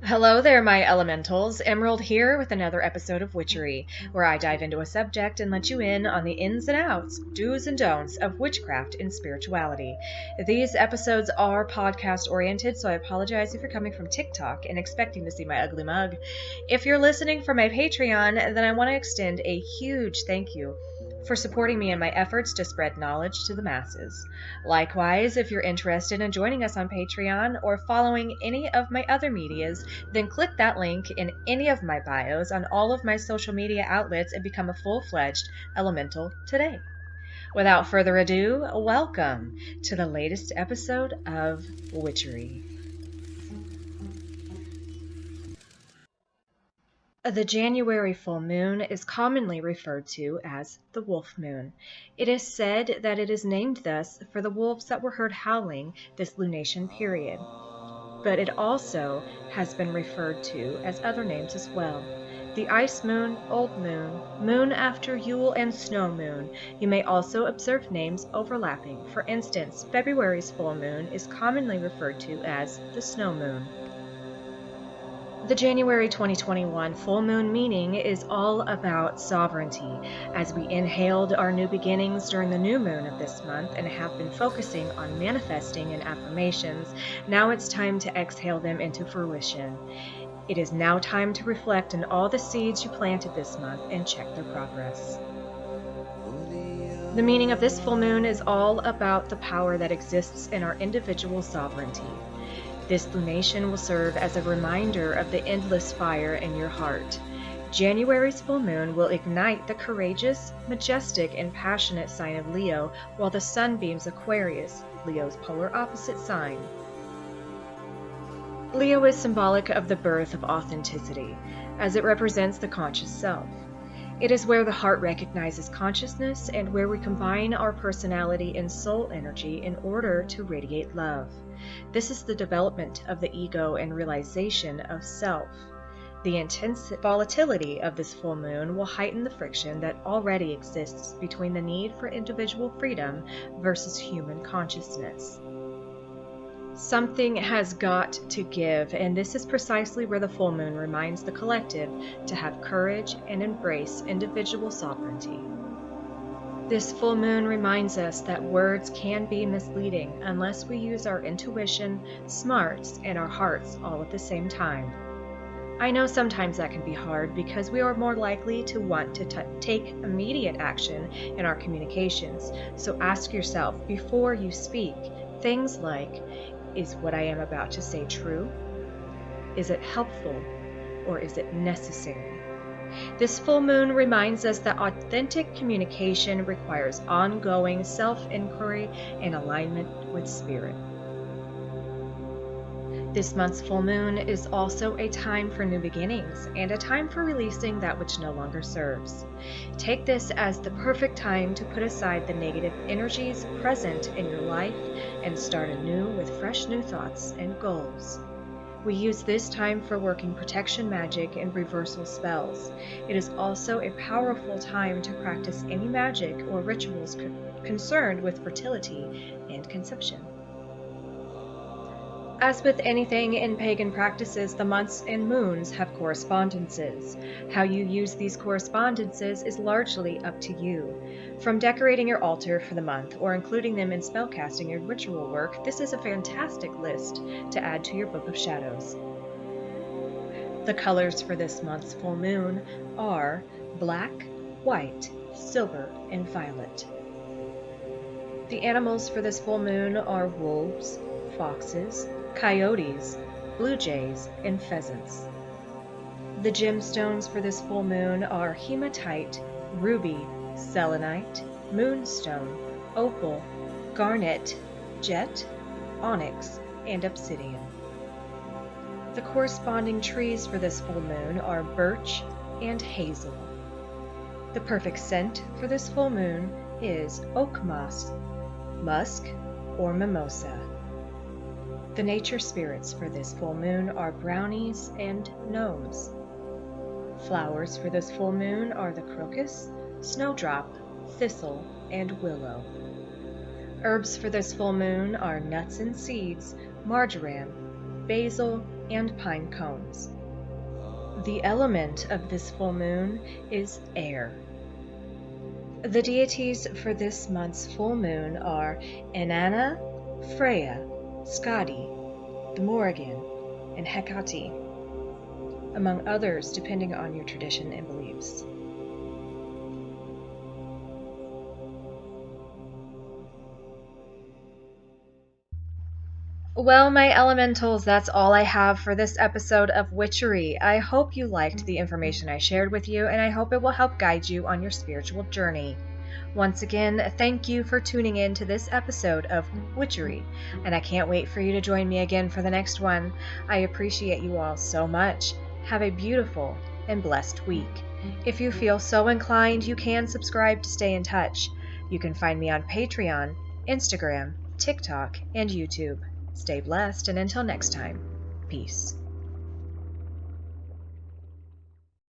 Hello there, my elementals. Emerald here with another episode of Witchery, where I dive into a subject and let you in on the ins and outs, do's and don'ts of witchcraft and spirituality. These episodes are podcast oriented, so I apologize if you're coming from TikTok and expecting to see my ugly mug. If you're listening from my Patreon, then I want to extend a huge thank you for supporting me in my efforts to spread knowledge to the masses. Likewise, if you're interested in joining us on Patreon or following any of my other medias, then click that link in any of my bios on all of my social media outlets and become a full-fledged elemental today. Without further ado, welcome to the latest episode of Witchery. The January full moon is commonly referred to as the wolf moon. It is said that it is named thus for the wolves that were heard howling this lunation period. But it also has been referred to as other names as well. The ice moon, old moon, moon after Yule, and snow moon. You may also observe names overlapping. For instance, February's full moon is commonly referred to as the snow moon. The January 2021 full moon meaning is all about sovereignty. As we inhaled our new beginnings during the new moon of this month and have been focusing on manifesting and affirmations, now it's time to exhale them into fruition. It is now time to reflect on all the seeds you planted this month and check their progress. The meaning of this full moon is all about the power that exists in our individual sovereignty. This lunation will serve as a reminder of the endless fire in your heart. January's full moon will ignite the courageous, majestic, and passionate sign of Leo, while the sun beams Aquarius, Leo's polar opposite sign. Leo is symbolic of the birth of authenticity, as it represents the conscious self. It is where the heart recognizes consciousness and where we combine our personality and soul energy in order to radiate love. This is the development of the ego and realization of self. The intense volatility of this full moon will heighten the friction that already exists between the need for individual freedom versus human consciousness. Something has got to give, and this is precisely where the full moon reminds the collective to have courage and embrace individual sovereignty. This full moon reminds us that words can be misleading unless we use our intuition, smarts, and our hearts all at the same time. I know sometimes that can be hard because we are more likely to want to take immediate action in our communications. So ask yourself before you speak things like, is what I am about to say true? Is it helpful? Or is it necessary? This full moon reminds us that authentic communication requires ongoing self-inquiry and alignment with spirit. This month's full moon is also a time for new beginnings and a time for releasing that which no longer serves. Take this as the perfect time to put aside the negative energies present in your life and start anew with fresh new thoughts and goals. We use this time for working protection magic and reversal spells. It is also a powerful time to practice any magic or rituals concerned with fertility and conception. As with anything in pagan practices, the months and moons have correspondences. How you use these correspondences is largely up to you. From decorating your altar for the month or including them in spellcasting or ritual work, this is a fantastic list to add to your Book of Shadows. The colors for this month's full moon are black, white, silver, and violet. The animals for this full moon are wolves, foxes, coyotes, blue jays, and pheasants. The gemstones for this full moon are hematite, ruby, selenite, moonstone, opal, garnet, jet, onyx, and obsidian. The corresponding trees for this full moon are birch and hazel. The perfect scent for this full moon is oak moss, musk, or mimosa. The nature spirits for this full moon are brownies and gnomes. Flowers for this full moon are the crocus, snowdrop, thistle, and willow. Herbs for this full moon are nuts and seeds, marjoram, basil, and pine cones. The element of this full moon is air. The deities for this month's full moon are Inanna, Freya, Skadi, the Morrigan, and Hecate, among others depending on your tradition and beliefs. Well, my elementals, that's all I have for this episode of Witchery. I hope you liked the information I shared with you, and I hope it will help guide you on your spiritual journey. Once again, thank you for tuning in to this episode of Witchery, and I can't wait for you to join me again for the next one. I appreciate you all so much. Have a beautiful and blessed week. If you feel so inclined, you can subscribe to stay in touch. You can find me on Patreon, Instagram, TikTok, and YouTube. Stay blessed, and until next time, peace.